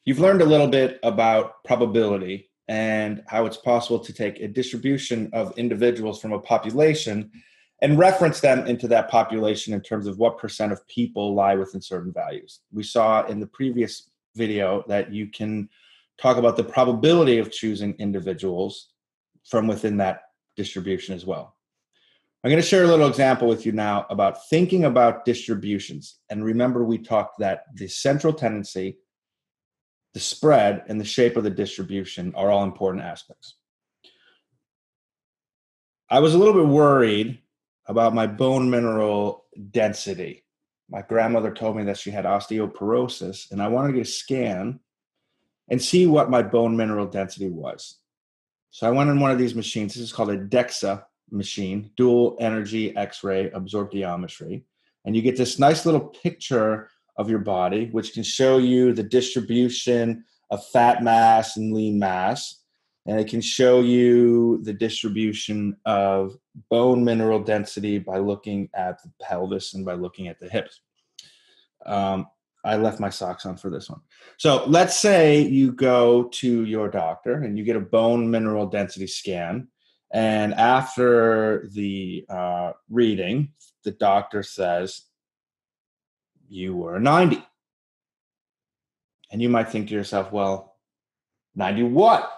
You've learned a little bit about probability and how it's possible to take a distribution of individuals from a population and reference them into that population in terms of what percent of people lie within certain values. We saw in the previous video that you can talk about the probability of choosing individuals from within that distribution as well. I'm going to share a little example with you now about thinking about distributions. And remember, we talked that the central tendency, the spread, and the shape of the distribution are all important aspects. I was a little bit worried about my bone mineral density. My grandmother told me that she had osteoporosis, and I wanted to get a scan and see what my bone mineral density was. So I went in one of these machines. This is called a DEXA machine, dual energy X-ray absorptiometry. And you get this nice little picture of your body, which can show you the distribution of fat mass and lean mass. And it can show you the distribution of bone mineral density by looking at the pelvis and by looking at the hips. I left my socks on for this one. So let's say you go to your doctor and you get a bone mineral density scan. And after the reading, the doctor says, you were 90. And you might think to yourself, well, 90 what?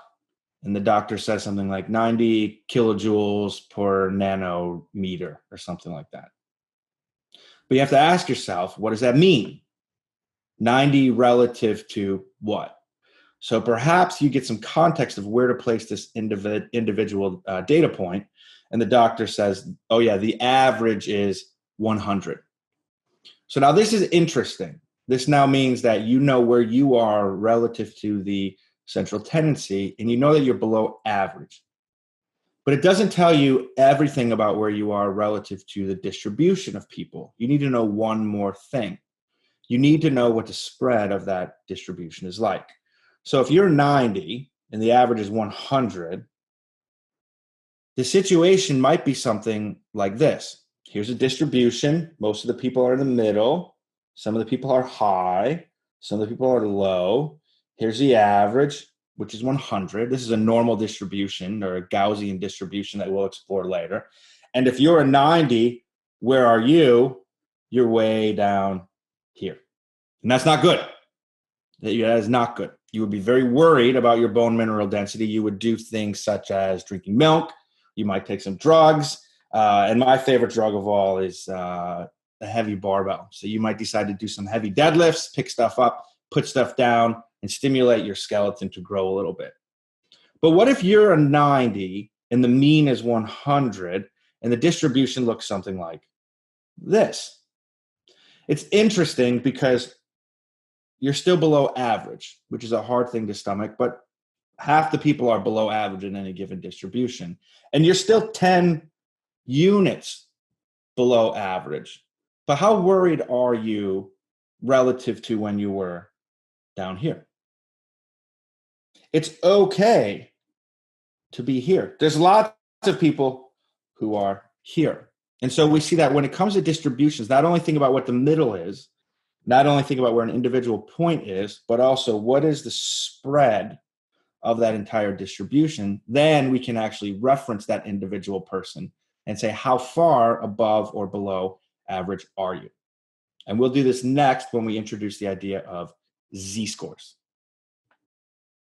And the doctor says something like 90 kilojoules per nanometer or something like that. But you have to ask yourself, what does that mean? 90 relative to what? So perhaps you get some context of where to place this individual data point, and the doctor says, oh yeah, the average is 100. So now this is interesting. This now means that you know where you are relative to the central tendency, and you know that you're below average. But it doesn't tell you everything about where you are relative to the distribution of people. You need to know one more thing. You need to know what the spread of that distribution is like. So if you're 90 and the average is 100, the situation might be something like this. Here's a distribution. Most of the people are in the middle. Some of the people are high. Some of the people are low. Here's the average, which is 100. This is a normal distribution or a Gaussian distribution that we'll explore later. And if you're a 90, where are you? You're way down here. And that's not good. That is not good. You would be very worried about your bone mineral density. You would do things such as drinking milk. You might take some drugs. And my favorite drug of all is a heavy barbell. So you might decide to do some heavy deadlifts, pick stuff up, put stuff down, and stimulate your skeleton to grow a little bit. But what if you're a 90 and the mean is 100 and the distribution looks something like this? It's interesting because you're still below average, which is a hard thing to stomach, but half the people are below average in any given distribution. And you're still 10 units below average. But how worried are you relative to when you were down here? It's okay to be here. There's lots of people who are here. And so we see that when it comes to distributions, not only think about what the middle is, not only think about where an individual point is, but also what is the spread of that entire distribution. Then we can actually reference that individual person and say, how far above or below average are you? And we'll do this next when we introduce the idea of Z-scores.